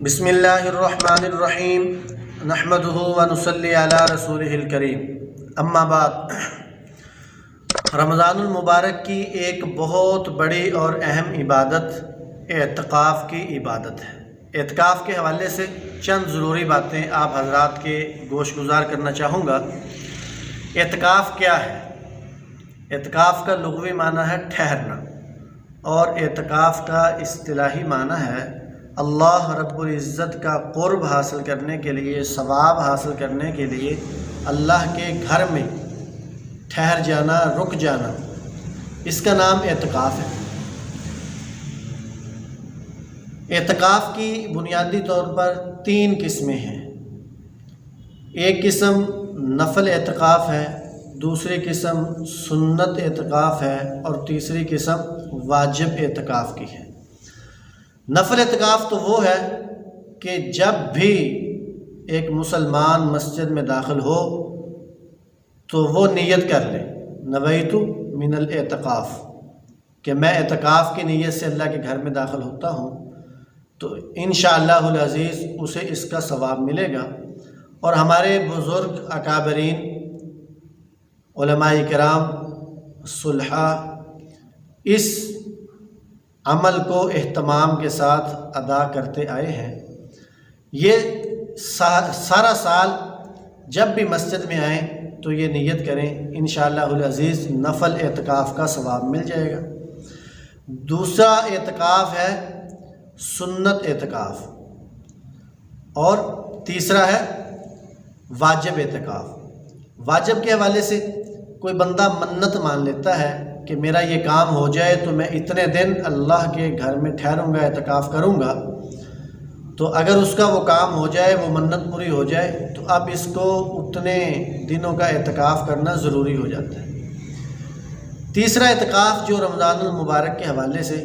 بسم اللہ الرحمن الرحیم نحمدہ ونصلی علی رسولہ الکریم اما بعد، رمضان المبارک کی ایک بہت بڑی اور اہم عبادت اعتکاف کی عبادت ہے۔ اعتکاف کے حوالے سے چند ضروری باتیں آپ حضرات کے گوش گزار کرنا چاہوں گا۔ اعتکاف کیا ہے؟ اعتکاف کا لغوی معنی ہے ٹھہرنا، اور اعتکاف کا اصطلاحی معنی ہے اللہ رب العزت کا قرب حاصل کرنے کے لیے، ثواب حاصل کرنے کے لیے اللہ کے گھر میں ٹھہر جانا، رک جانا، اس کا نام اعتکاف ہے۔ اعتکاف کی بنیادی طور پر 3 قسمیں ہیں۔ ایک قسم نفل اعتکاف ہے، دوسری قسم سنت اعتکاف ہے، اور تیسری قسم واجب اعتکاف کی ہے۔ نفل اعتکاف تو وہ ہے کہ جب بھی ایک مسلمان مسجد میں داخل ہو تو وہ نیت کر لے، نویت من الاعتکاف، کہ میں اعتکاف کی نیت سے اللہ کے گھر میں داخل ہوتا ہوں، تو انشاءاللہ العزیز اسے اس کا ثواب ملے گا۔ اور ہمارے بزرگ اکابرین، علماء کرام، صلحاء اس عمل کو اہتمام کے ساتھ ادا کرتے آئے ہیں۔ یہ سارا سال جب بھی مسجد میں آئیں تو یہ نیت کریں، انشاءاللہ العزیز نفل اعتکاف کا ثواب مل جائے گا۔ دوسرا اعتکاف ہے سنت اعتکاف، اور تیسرا ہے واجب اعتکاف۔ واجب کے حوالے سے کوئی بندہ منت مان لیتا ہے کہ میرا یہ کام ہو جائے تو میں اتنے دن اللہ کے گھر میں ٹھہروں گا، اعتکاف کروں گا، تو اگر اس کا وہ کام ہو جائے، وہ منت پوری ہو جائے، تو اب اس کو اتنے دنوں کا اعتکاف کرنا ضروری ہو جاتا ہے۔ تیسرا اعتکاف جو رمضان المبارک کے حوالے سے،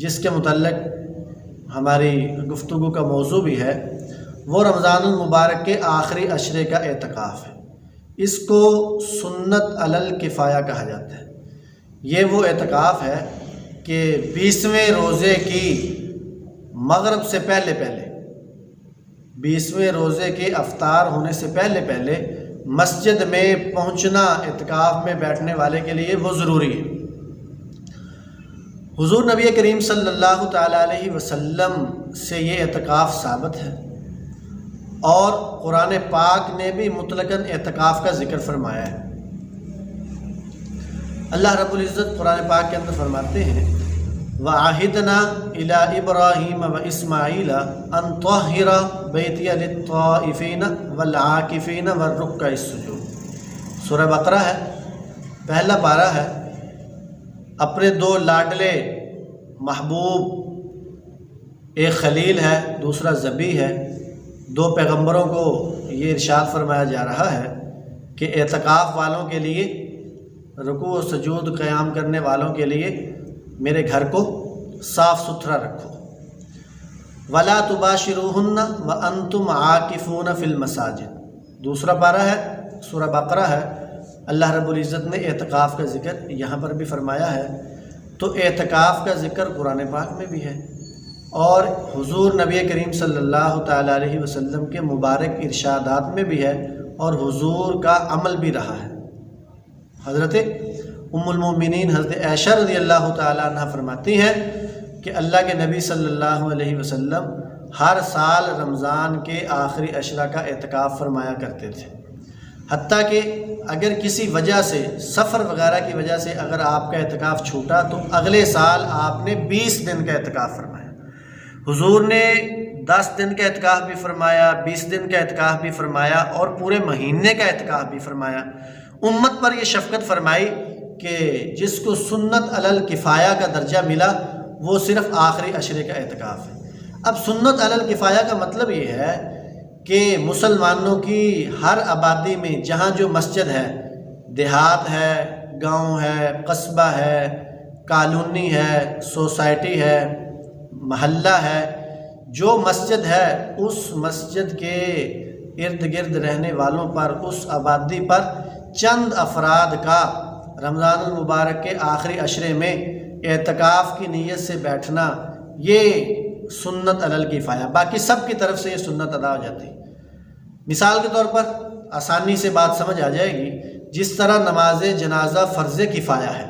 جس کے متعلق ہماری گفتگو کا موضوع بھی ہے، وہ رمضان المبارک کے آخری عشرے کا اعتکاف ہے۔ اس کو سنت علی الکفایہ کہا جاتا ہے۔ یہ وہ اعتکاف ہے کہ 20ویں روزے کی مغرب سے پہلے 20ویں روزے کے افطار ہونے سے پہلے مسجد میں پہنچنا اعتکاف میں بیٹھنے والے کے لیے وہ ضروری ہے۔ حضور نبی کریم صلی اللہ تعالیٰ علیہ وسلم سے یہ اعتکاف ثابت ہے، اور قرآن پاک نے بھی مطلقاً اعتکاف کا ذکر فرمایا ہے۔ اللہ رب العزت قرآن پاک کے اندر فرماتے ہیں وَعَهِدْنَا إِلَىٰ إِبْرَاهِيمَ وَإِسْمَاعِيلَ أَن طَهِّرَ بَيْتِيَ لِلطَّائِفِينَ وَالْعَاكِفِينَ وَالرُّكَّعِ السُّجُودِ۔ سورہ بقرہ ہے، پہلا پارہ ہے۔ اپنے 2 لاڈلے محبوب، ایک خلیل ہے، دوسرا ذبیح ہے، 2 پیغمبروں کو یہ ارشاد فرمایا جا رہا ہے کہ اعتکاف والوں کے لیے، رکوع و سجود قیام کرنے والوں کے لیے میرے گھر کو صاف ستھرا رکھو۔ وَلَا تُبَاشِرُوهُنَّ وَأَنْتُمْ عَاكِفُونَ فِي الْمَسَاجِدِ۔ دوسرا پارہ ہے، سورہ بقرہ ہے۔ اللہ رب العزت نے اعتکاف کا ذکر یہاں پر بھی فرمایا ہے، تو اعتکاف کا ذکر قرآن پاک میں بھی ہے، اور حضور نبی کریم صلی اللہ تعالیٰ علیہ وسلم کے مبارک ارشادات میں بھی ہے، اور حضور کا عمل بھی رہا ہے۔ حضرت ام المومنین حضرت عائشہ رضی اللہ تعالیٰ عنہ فرماتی ہیں کہ اللہ کے نبی صلی اللہ علیہ وسلم ہر سال رمضان کے آخری عشرہ کا اعتکاف فرمایا کرتے تھے، حتیٰ کہ اگر کسی وجہ سے، سفر وغیرہ کی وجہ سے اگر آپ کا اعتکاف چھوٹا تو اگلے سال آپ نے 20 دن کا اعتکاف فرمایا۔ حضور نے 10 دن کا اعتکاف بھی فرمایا، 20 دن کا اعتکاف بھی فرمایا، اور پورے مہینے کا اعتکاف بھی فرمایا۔ امت پر یہ شفقت فرمائی کہ جس کو سنت علی الکفایہ کا درجہ ملا وہ صرف آخری عشرے کا اعتکاف ہے۔ اب سنت علی الکفایہ کا مطلب یہ ہے کہ مسلمانوں کی ہر آبادی میں جہاں جو مسجد ہے، دیہات ہے، گاؤں ہے، قصبہ ہے، کالونی ہے، سوسائٹی ہے، محلہ ہے، جو مسجد ہے اس مسجد کے ارد گرد رہنے والوں پر، اس آبادی پر چند افراد کا رمضان المبارک کے آخری عشرے میں اعتکاف کی نیت سے بیٹھنا، یہ سنت علی الکفایہ، باقی سب کی طرف سے یہ سنت ادا ہو جاتی ہے۔ مثال کے طور پر آسانی سے بات سمجھ آ جائے گی، جس طرح نماز جنازہ فرض کفایہ ہے،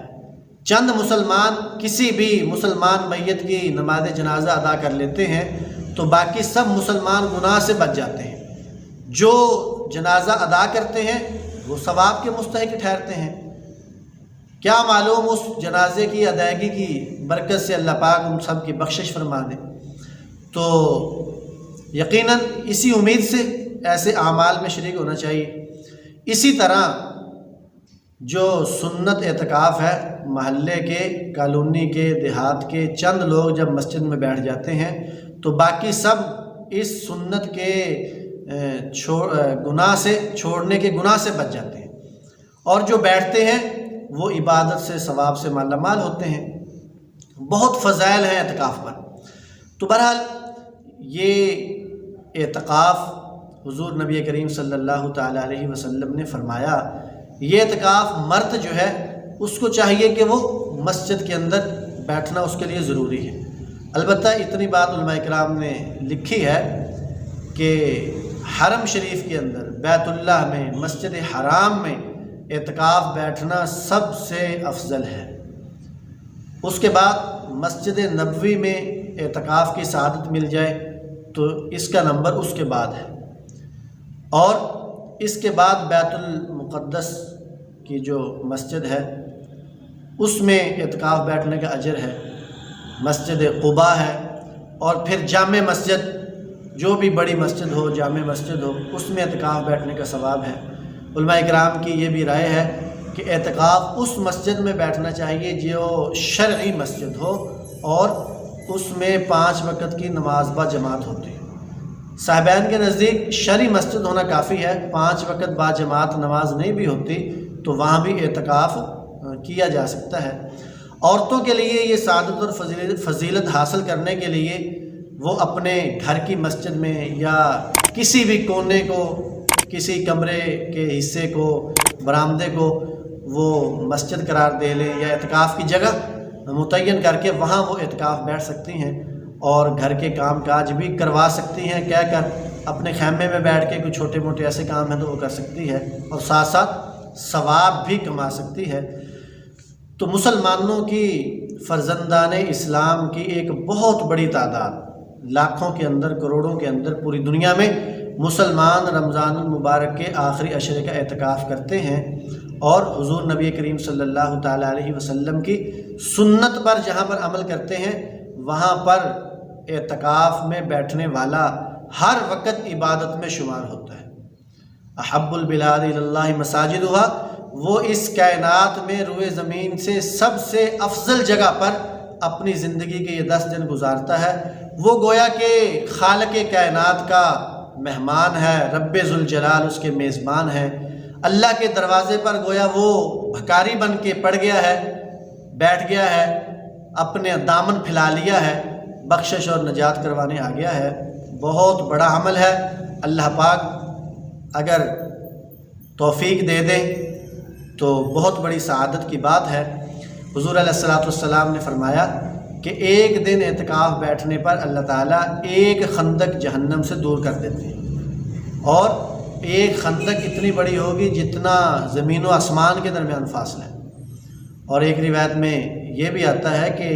چند مسلمان کسی بھی مسلمان میت کی نماز جنازہ ادا کر لیتے ہیں تو باقی سب مسلمان گناہ سے بچ جاتے ہیں۔ جو جنازہ ادا کرتے ہیں وہ ثواب کے مستحق ٹھہرتے ہیں۔ کیا معلوم اس جنازے کی ادائیگی کی برکت سے اللہ پاک ان سب کی بخشش فرما دے۔ تو یقیناً اسی امید سے ایسے اعمال میں شریک ہونا چاہیے۔ اسی طرح جو سنت اعتکاف ہے، محلے کے، کالونی کے، دیہات کے چند لوگ جب مسجد میں بیٹھ جاتے ہیں تو باقی سب اس سنت کے گناہ سے چھوڑنے کے گناہ سے بچ جاتے ہیں، اور جو بیٹھتے ہیں وہ عبادت سے، ثواب سے مالا مال ہوتے ہیں۔ بہت فضائل ہیں اعتکاف پر۔ تو بہرحال یہ اعتکاف حضور نبی کریم صلی اللہ تعالیٰ علیہ وسلم نے فرمایا، یہ اعتکاف مرد جو ہے اس کو چاہیے کہ وہ مسجد کے اندر بیٹھنا اس کے لیے ضروری ہے۔ البتہ اتنی بات علماء کرام نے لکھی ہے کہ حرم شریف کے اندر، بیت اللہ میں، مسجد حرام میں اعتکاف بیٹھنا سب سے افضل ہے۔ اس کے بعد مسجد نبوی میں اعتکاف کی سعادت مل جائے تو اس کا نمبر اس کے بعد ہے، اور اس کے بعد بیت المقدس کی جو مسجد ہے اس میں اعتکاف بیٹھنے کا اجر ہے، مسجد قباء ہے، اور پھر جامع مسجد، جو بھی بڑی مسجد ہو، جامع مسجد ہو، اس میں اعتکاف بیٹھنے کا ثواب ہے۔ علماء کرام کی یہ بھی رائے ہے کہ اعتکاف اس مسجد میں بیٹھنا چاہیے جو شرعی مسجد ہو اور اس میں 5 وقت کی نماز با جماعت ہوتی ہے۔ صاحبین کے نزدیک شرعی مسجد ہونا کافی ہے، 5 وقت با جماعت نماز نہیں بھی ہوتی تو وہاں بھی اعتکاف کیا جا سکتا ہے۔ عورتوں کے لیے یہ سعادت اور فضیلت حاصل کرنے کے لیے وہ اپنے گھر کی مسجد میں یا کسی بھی کونے کو، کسی کمرے کے حصے کو، برآمدے کو وہ مسجد قرار دے لیں یا اعتکاف کی جگہ متعین کر کے وہاں وہ اعتکاف بیٹھ سکتی ہیں، اور گھر کے کام کاج بھی کروا سکتی ہیں کہہ کر، اپنے خیمے میں بیٹھ کے کوئی چھوٹے موٹے ایسے کام ہیں تو وہ کر سکتی ہے، اور ساتھ ساتھ ثواب بھی کما سکتی ہے۔ تو مسلمانوں کی، فرزندان اسلام کی ایک بہت بڑی تعداد، لاکھوں کے اندر، کروڑوں کے اندر پوری دنیا میں مسلمان رمضان المبارک کے آخری عشرے کا اعتکاف کرتے ہیں، اور حضور نبی کریم صلی اللہ تعالیٰ علیہ وسلم کی سنت پر جہاں پر عمل کرتے ہیں وہاں پر اعتکاف میں بیٹھنے والا ہر وقت عبادت میں شمار ہوتا ہے۔ احب البلاد الی اللہ مساجدھا، وہ اس کائنات میں روئے زمین سے سب سے افضل جگہ پر اپنی زندگی کے یہ 10 دن گزارتا ہے۔ وہ گویا کہ خالق کائنات کا مہمان ہے، رب ذوالجلال اس کے میزبان ہے۔ اللہ کے دروازے پر گویا وہ بھکاری بن کے پڑ گیا ہے، بیٹھ گیا ہے، اپنے دامن پھیلا لیا ہے، بخشش اور نجات کروانے آ گیا ہے۔ بہت بڑا عمل ہے۔ اللہ پاک اگر توفیق دے دیں تو بہت بڑی سعادت کی بات ہے۔ حضور علیہ الصلوۃ والسلام نے فرمایا کہ ایک دن اعتکاف بیٹھنے پر اللہ تعالیٰ ایک خندق جہنم سے دور کر دیتے ہیں، اور ایک خندق اتنی بڑی ہوگی جتنا زمین و آسمان کے درمیان فاصلہ ہے۔ اور ایک روایت میں یہ بھی آتا ہے کہ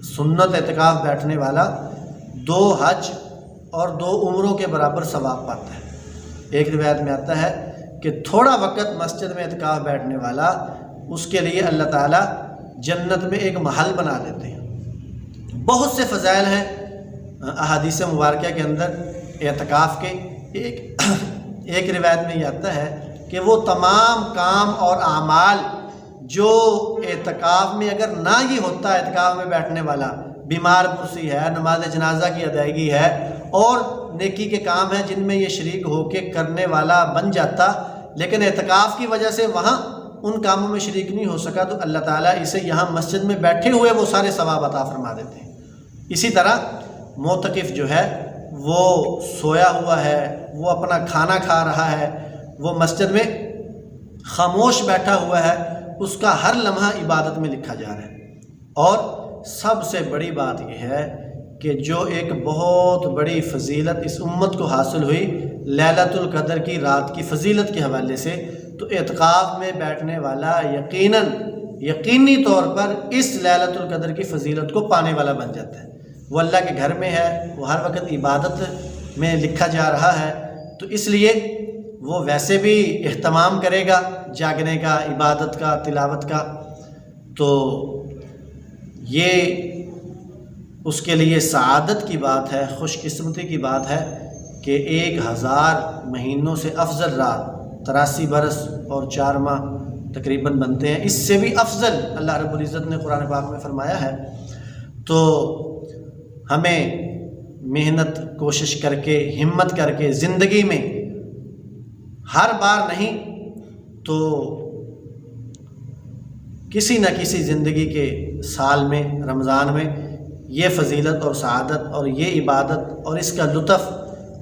سنت اعتکاف بیٹھنے والا 2 حج اور 2 عمروں کے برابر ثواب پاتا ہے۔ ایک روایت میں آتا ہے کہ تھوڑا وقت مسجد میں اعتکاف بیٹھنے والا، اس کے لیے اللہ تعالیٰ جنت میں ایک محل بنا دیتے ہیں۔ بہت سے فضائل ہیں احادیث مبارکہ کے اندر اعتکاف کے۔ ایک روایت میں یہ آتا ہے کہ وہ تمام کام اور اعمال جو اعتکاف میں اگر نہ ہی ہوتا، اعتکاف میں بیٹھنے والا بیمار پرسی ہے، نماز جنازہ کی ادائیگی ہے، اور نیکی کے کام ہیں جن میں یہ شریک ہو کے کرنے والا بن جاتا، لیکن اعتکاف کی وجہ سے وہاں ان کاموں میں شریک نہیں ہو سکا، تو اللہ تعالیٰ اسے یہاں مسجد میں بیٹھے ہوئے وہ سارے ثواب عطا فرما دیتے ہیں۔ اسی طرح معتکف جو ہے وہ سویا ہوا ہے، وہ اپنا کھانا کھا رہا ہے، وہ مسجد میں خاموش بیٹھا ہوا ہے، اس کا ہر لمحہ عبادت میں لکھا جا رہا ہے۔ اور سب سے بڑی بات یہ ہے کہ جو ایک بہت بڑی فضیلت اس امت کو حاصل ہوئی لیلۃ القدر کی رات کی فضیلت کے حوالے سے، تو اعتکاف میں بیٹھنے والا یقینی طور پر اس لیلۃ القدر کی فضیلت کو پانے والا بن جاتا ہے۔ وہ اللہ کے گھر میں ہے، وہ ہر وقت عبادت میں لکھا جا رہا ہے، تو اس لیے وہ ویسے بھی اہتمام کرے گا جاگنے کا، عبادت کا، تلاوت کا، تو یہ اس کے لیے سعادت کی بات ہے، خوش قسمتی کی بات ہے کہ 1000 مہینوں سے افضل رات 83 برس اور 4 ماہ تقریباً بنتے ہیں، اس سے بھی افضل اللہ رب العزت نے قرآن پاک میں فرمایا ہے۔ تو ہمیں محنت کوشش کر کے، ہمت کر کے، زندگی میں ہر بار نہیں تو کسی نہ کسی زندگی کے سال میں، رمضان میں یہ فضیلت اور سعادت اور یہ عبادت اور اس کا لطف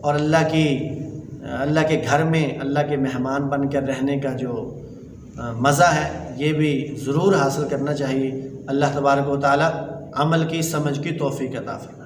اور اللہ کے گھر میں اللہ کے مہمان بن کر رہنے کا جو مزہ ہے، یہ بھی ضرور حاصل کرنا چاہیے۔ اللہ تبارک و تعالی عمل کی، سمجھ کی توفیق عطا فرمائے۔